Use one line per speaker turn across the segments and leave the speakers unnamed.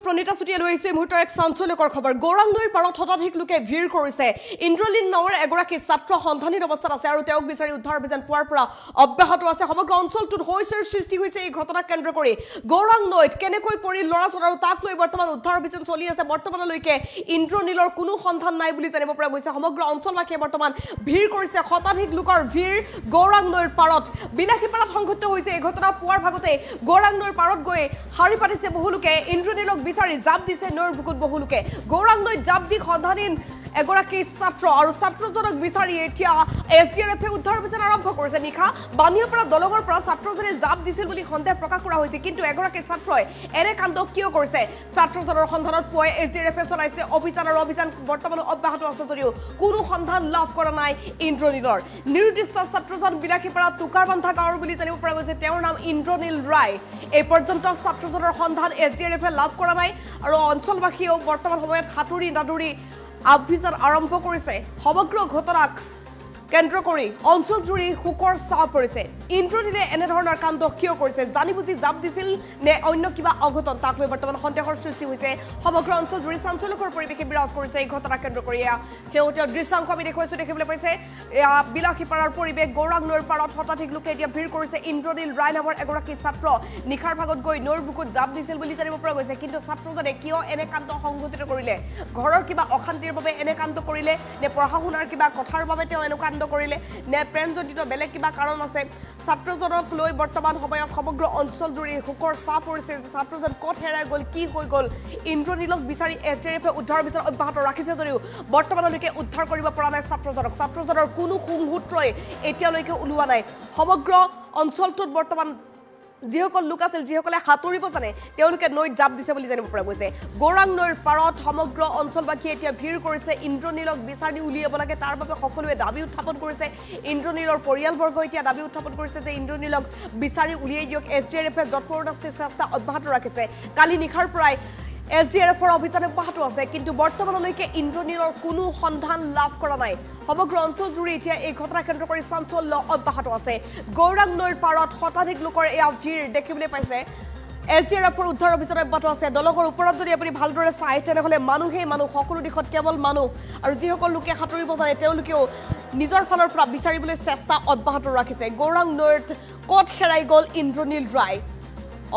প্ৰণীতা চুটিয়া লৈ আহিছো এই মুহূৰ্তৰ এক চাঞ্চল্যকৰ খবৰ গৌৰাং নৈৰ পাৰত শতাধিক লোকে ভিৰ কৰিছে ইন্দ্ৰলীন নামৰ এগৰাকী ছাত্ৰ সন্ধানী অৱস্থাত আছে আৰু তেওঁক বিচাৰি উদ্ধাৰ অভিযান পুৱাৰ পৰা অব্যাহত আছে সমগ্ৰ অঞ্চলটোত হৈছেৰ সৃষ্টি হৈছে এই ঘটনাক কেন্দ্ৰ কৰি গৌৰাং নৈত কেনেকৈ পৰি লৰা ছোৱালী আৰু তাক লৈ বৰ্তমান উদ্ধাৰ অভিযান চলি আছে বৰ্তমানলৈকে ইন্দ্ৰনীলৰ কোনো সন্ধান নাই বুলি জানিব পৰা গৈছে সমগ্ৰ অঞ্চলবাসীয়ে বৰ্তমান ভিৰ কৰিছে শতাধিক লোকৰ ভিৰ গৌৰাং নৈৰ পাৰত বিলাসীপাৰাত সংঘটিত হৈছে এই ঘটনা পুৱাৰ ভাগতে গৌৰাং নৈৰ পাৰত গৈ হাৰি পাতিছে বহু লোকে ইন্দ্ৰনীলক বিচাৰি জাপ দিছে নৈৰ বুকুত বহু লোকে গৌৰাং নৈত জাপ দি সন্ধানহীন এগৰাকী ছাত্ৰ আৰু ছাত্ৰজনক বিচাৰি এতিয়া এছডিআৰএফে উদ্ধাৰ অভিযান আৰম্ভ কৰিছে নিশা বানিয়াপাৰা দলঙৰ পৰা ছাত্ৰজনে জাপ দিছিল বুলি সন্দেহ প্ৰকাশ কৰা হৈছে কিন্তু এগৰাকী ছাত্ৰই এনে কাণ্ড কিয় কৰিছে ছাত্ৰজনৰ সন্ধানত পুৱাই এছডিআৰএফে চলাইছে অভিযান আৰু অভিযান বৰ্তমান অব্যাহত আছে যদিও কোনো সন্ধান লাভ কৰা নাই ইন্দ্ৰনীলৰ নিৰুদ্দিষ্ট ছাত্ৰজন বিলাসীপাৰা টুকাৰবান্ধা গাঁৱৰ বুলি জানিব পৰা গৈছে তেওঁৰ নাম ইন্দ্ৰনীল ৰায় এই পৰ্যন্ত ছাত্ৰজনৰ সন্ধান এছডিআৰএফে লাভ কৰা নাই আৰু অঞ্চলবাসীয়েও বৰ্তমান সময়ত হাতুৰি নাদুৰি অভিযান আৰম্ভ কৰিছে সমগ্ৰ ঘটনাক কেন্দ্ৰ কৰি অঞ্চল জুৰি হুকৰ ছাঁ পৰিছে ইন্দ্ৰনীলে এনে ধৰণৰ কাণ্ড কিয় কৰিছে জানি বুজি জাপ দিছিল নে অন্য কিবা অঘটন তাক লৈ বৰ্তমান সন্দেহৰ সৃষ্টি হৈছে সমগ্ৰ অঞ্চল জুৰি চাঞ্চল্যকৰ পৰিৱেশে বিৰাজ কৰিছে এই ঘটনাক কেন্দ্ৰ কৰি শেহতীয়া দৃশ্যাংশ আমি দেখুৱাইছো দেখিবলৈ পাইছে বিলাসীপাৰাৰ পৰিৱেশ গৌৰাং নৈৰ পাৰত শতাধিক লোকে এতিয়া ভিৰ কৰিছে ইন্দ্ৰনীল ৰায় নামৰ এগৰাকী ছাত্ৰ নিশাৰ ভাগত গৈ নৈৰ বুকুত জাপ দিছিল বুলি জানিব পৰা গৈছে কিন্তু ছাত্ৰজনে কিয় এনে কাণ্ড সংঘটিত কৰিলে ঘৰৰ কিবা অশান্তিৰ বাবে এনে কাণ্ড কৰিলে নে পঢ়া শুনাৰ কিবা কথাৰ বাবে তেওঁ এনেকুৱা কৰিলে নে প্ৰেমজনিত বেলেগ কিবা কাৰণ আছে ছাত্ৰজনক লৈ বৰ্তমান সময়ত সমগ্ৰ অঞ্চল জুৰি হুকৰ ছাঁ পৰিছে যে ছাত্ৰজন ক'ত হেৰাই গ'ল কি হৈ গ'ল ইন্দ্ৰনীলক বিচাৰি এছডিআৰএফে উদ্ধাৰ অভিযান অব্যাহত ৰাখিছে যদিও বৰ্তমানলৈকে উদ্ধাৰ কৰিব পৰা নাই ছাত্ৰজনৰ কোনো সুমূহুৰ্তই এতিয়ালৈকে ওলোৱা নাই সমগ্ৰ অঞ্চলটোত বৰ্তমান যিসকল লোক আছিল যিসকলে সাঁতুৰিব জানে তেওঁলোকে নৈত জাপ দিছে বুলি জানিব পৰা গৈছে গৌৰাং নৈৰ পাৰত সমগ্ৰ অঞ্চলবাসীয়ে এতিয়া ভিৰ কৰিছে ইন্দ্ৰনীলক বিচাৰি উলিয়াব লাগে তাৰ বাবে সকলোৱে দাবী উত্থাপন কৰিছে ইন্দ্ৰনীলৰ পৰিয়ালবৰ্গ এতিয়া দাবী উত্থাপন কৰিছে যে ইন্দ্ৰনীলক বিচাৰি উলিয়াই দিয়ক এছডিআৰএফে যৎপৰোনাস্তি চেষ্টা অব্যাহত ৰাখিছে কালি নিশাৰ পৰাই এছডিআৰএফৰ অভিযান অব্যাহত আছে কিন্তু বৰ্তমানলৈকে ইন্দ্ৰনীলৰ কোনো সন্ধান লাভ কৰা নাই সমগ্ৰ অঞ্চল জুৰি এতিয়া এই ঘটনা কেন্দ্ৰ কৰি চাঞ্চল্য অব্যাহত আছে গৌৰাং নৈৰ পাৰত শতাধিক লোকৰ এয়া ভিৰ দেখিবলৈ পাইছে এছডিআৰএফৰ উদ্ধাৰ অভিযান অব্যাহত আছে দলঙৰ ওপৰত যদি আপুনি ভালদৰে চাই তেনেহ'লে মানুহেই মানুহ সকলো দিশত কেৱল মানুহ আৰু যিসকল লোকে সাঁতুৰিব জানে তেওঁলোকেও নিজৰ ফালৰ পৰা বিচাৰিবলৈ চেষ্টা অব্যাহত ৰাখিছে গৌৰাং নৈত ক'ত হেৰাই গ'ল ইন্দ্ৰনীল ৰায়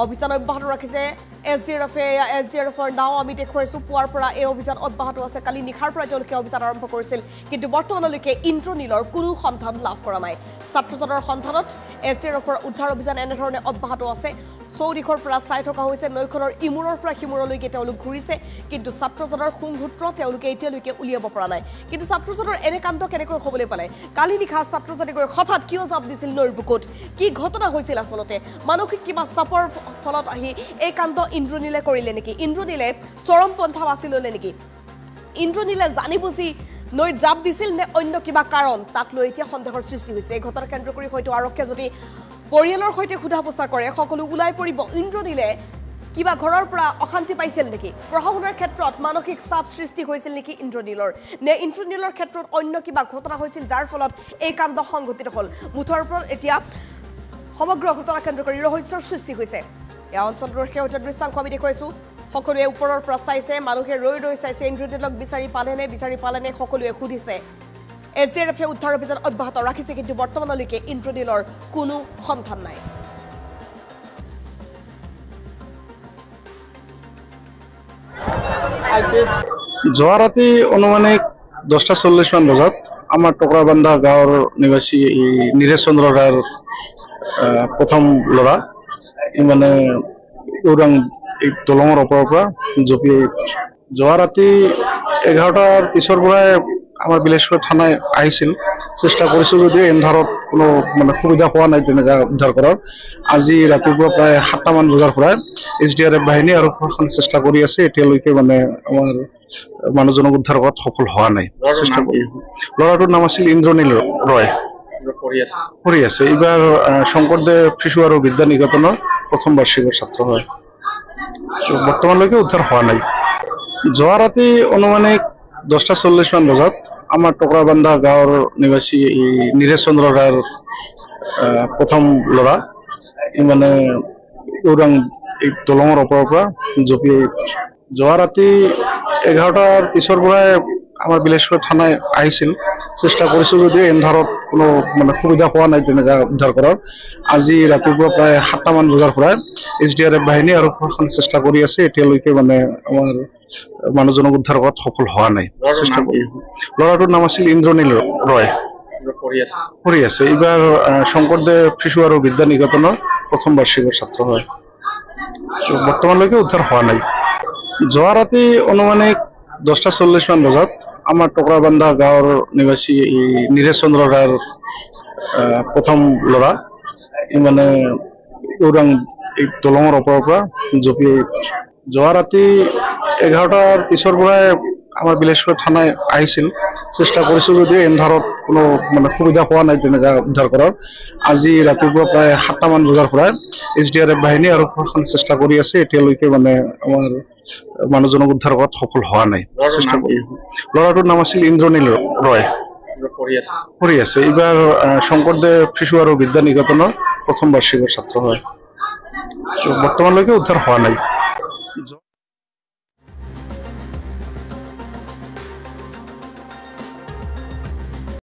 অভিযান অব্যাহত ৰাখিছে এছডিআৰএফৰ নাও আমি দেখুৱাইছো পুৱাৰ পৰা এই অভিযান অব্যাহত আছে কালি নিশাৰ পৰা তেওঁলোকে অভিযান আৰম্ভ কৰিছিল কিন্তু বৰ্তমানলৈকে ইন্দ্ৰনীলৰ কোনো সন্ধান লাভ কৰা নাই ছাত্ৰজনৰ সন্ধানত এছডিআৰএফৰ উদ্ধাৰ অভিযান এনেধৰণে অব্যাহত আছে চৌদিশৰ পৰা চাই থকা হৈছে নৈখনৰ ইমূৰৰ পৰা সিমূৰলৈকে তেওঁলোক ঘূৰিছে কিন্তু ছাত্ৰজনৰ সুমূহুৰ্ত তেওঁলোকে এতিয়ালৈকে উলিয়াব পৰা নাই কিন্তু ছাত্ৰজনৰ এনে কাণ্ড কেনেকৈ হ'বলৈ পালে কালি নিশা ছাত্ৰজনে গৈ হঠাৎ কিয় জাপ দিছিল নৈৰ বুকুত কি ঘটনা হৈছিল আচলতে মানসিক কিবা চাপৰ ফলত আহি এই কাণ্ড ইন্দ্ৰনীলে কৰিলে নেকি ইন্দ্ৰনীলে চৰমপন্থা বাছি ল'লে নেকি ইন্দ্ৰনীলে জানি বুজি নৈত জাপ দিছিল নে অন্য কিবা কাৰণ তাক লৈ এতিয়া সন্দেহৰ সৃষ্টি হৈছে এই ঘটনা কেন্দ্ৰ কৰি হয়তো আৰক্ষীয়ে যদি পৰিয়ালৰ সৈতে সোধা পোছা কৰে সকলো ওলাই পৰিব ইন্দ্ৰনীলে কিবা ঘৰৰ পৰা অশান্তি পাইছিল নেকি পঢ়া শুনাৰ ক্ষেত্ৰত মানসিক চাপ সৃষ্টি হৈছিল নেকি ইন্দ্ৰনীলৰ নে ইন্দ্ৰনীলৰ ক্ষেত্ৰত অন্য কিবা ঘটনা হৈছিল যাৰ ফলত এই কাণ্ড সংঘটিত হ'ল মুঠৰ ওপৰত এতিয়া সমগ্ৰ ঘটনা কেন্দ্ৰ কৰি ৰহস্যৰ সৃষ্টি হৈছে এই অঞ্চলটোৰ শেহতীয়া দৃশ্যাংশ আমি দেখুৱাইছো সকলোৱে ওপৰৰ পৰা চাইছে মানুহে ৰৈ চাইছে ইন্দ্ৰনীলক বিচাৰি পালেনে সকলোৱে সুধিছে এছডিআৰএফে উদ্ধাৰ অভিযান অব্যাহত ৰাখিছে কিন্তু বৰ্তমানলৈকে ইন্দ্ৰনীলৰ কোনো সন্ধান নাই
যোৱা ৰাতি অনুমানিক 10:40 মান বজাত আমাৰ টুকাৰবান্ধা গাঁৱৰ নিবাসী নীৰেশ চন্দ্ৰ ৰায়ৰ প্ৰথম ল'ৰা মানে গৌৰাং এই দলঙৰ ওপৰৰ পৰা জঁপিয়াই যোৱা ৰাতি 11টাৰ পিছৰ পৰাই আমাৰ বিলাসীপাৰা থানায় আহিছিল চেষ্টা কৰিছো যদিও এন্ধাৰত কোনো মানে সুবিধা পোৱা নাই তেনেকুৱা উদ্ধাৰ কৰাৰ আজি ৰাতিপুৱা প্ৰায় 7টামান বজাৰ পৰা এছডিআৰএফ বাহিনী আৰু প্ৰশাসন চেষ্টা কৰি আছে এতিয়ালৈকে মানে আমাৰ মানুহজনক উদ্ধাৰ কৰাত সফল হোৱা নাই ল'ৰাটোৰ নাম আছিল ইন্দ্ৰনীল ৰয় পঢ়ি আছে এইবাৰ শংকৰদেৱ শিশু আৰু বিদ্যা নিকেতনৰ প্ৰথম বাৰ্ষিকৰ ছাত্ৰ হয় বৰ্তমানলৈকে উদ্ধাৰ হোৱা নাই যোৱা ৰাতি অনুমানিক 10:40 মান বজাত আমাৰ টুকাৰবান্ধা গাঁৱৰ নিবাসী নীৰেশ চন্দ্ৰ ৰায়ৰ প্ৰথম ল'ৰা মানে গৌৰাং এই দলঙৰ ওপৰৰ পৰা জঁপিয়াই যোৱা ৰাতি 11টাৰ পিছৰ পৰাই আমাৰ বিলেশ্বৰ থানায় আহিছিল, চেষ্টা কৰিছো যদিও এন্ধাৰত কোনো মানে সুবিধা পোৱা নাই তেনেকা উদ্ধাৰ কৰাৰ। আজি ৰাতিপুৱা প্ৰায় 7টামান বজাৰ পৰা SDRF বাহিনী আৰু প্ৰশাসন চেষ্টা কৰি আছে, এতিয়ালৈকে মানে আমাৰ মানুহজনক উদ্ধাৰ কৰাত সফল হোৱা নাই। ল'ৰাটোৰ নাম আছিল ইন্দ্ৰনীল ৰয়, পঢ়ি আছে এইবাৰ শংকৰদেৱ শিশু আৰু বিদ্যা নিকেতনৰ প্ৰথম বাৰ্ষিকৰ ছাত্ৰ হয়। বৰ্তমানলৈকে উদ্ধাৰ হোৱা নাই। যোৱা ৰাতি অনুমানিক 10:40মান বজাত আমাৰ টকৰাবান্ধা গাঁৱৰ নিবাসী নীৰেশ চন্দ্ৰ ৰায়ৰ প্ৰথম ল'ৰা মানে ওৰাং এই দলঙৰ ওপৰৰ পৰা জঁপিয়াই যোৱা ৰাতি 11টাৰ পিছৰ পৰাই আমাৰ বিলেশ্বৰ থানায় আহিছিল, চেষ্টা কৰিছো যদিও এন্ধাৰত কোনো মানে সুবিধা পোৱা নাই তেনেকা উদ্ধাৰ কৰাৰ। আজি ৰাতিপুৱা প্ৰায় 7টামান বজাৰ পৰা SDRF বাহিনী আৰু প্ৰশাসন চেষ্টা কৰি আছে, এতিয়ালৈকে মানে আমাৰ মানুহজনক উদ্ধাৰ কৰাত সফল হোৱা নাই। ল'ৰাটোৰ নাম আছিল ইন্দ্ৰনীল ৰয়, পঢ়ি আছে এইবাৰ শংকৰদেৱ শিশু আৰু বিদ্যা নিকেতনৰ প্ৰথম বাৰ্ষিকৰ ছাত্ৰ হয়। বৰ্তমানলৈকে উদ্ধাৰ হোৱা নাই।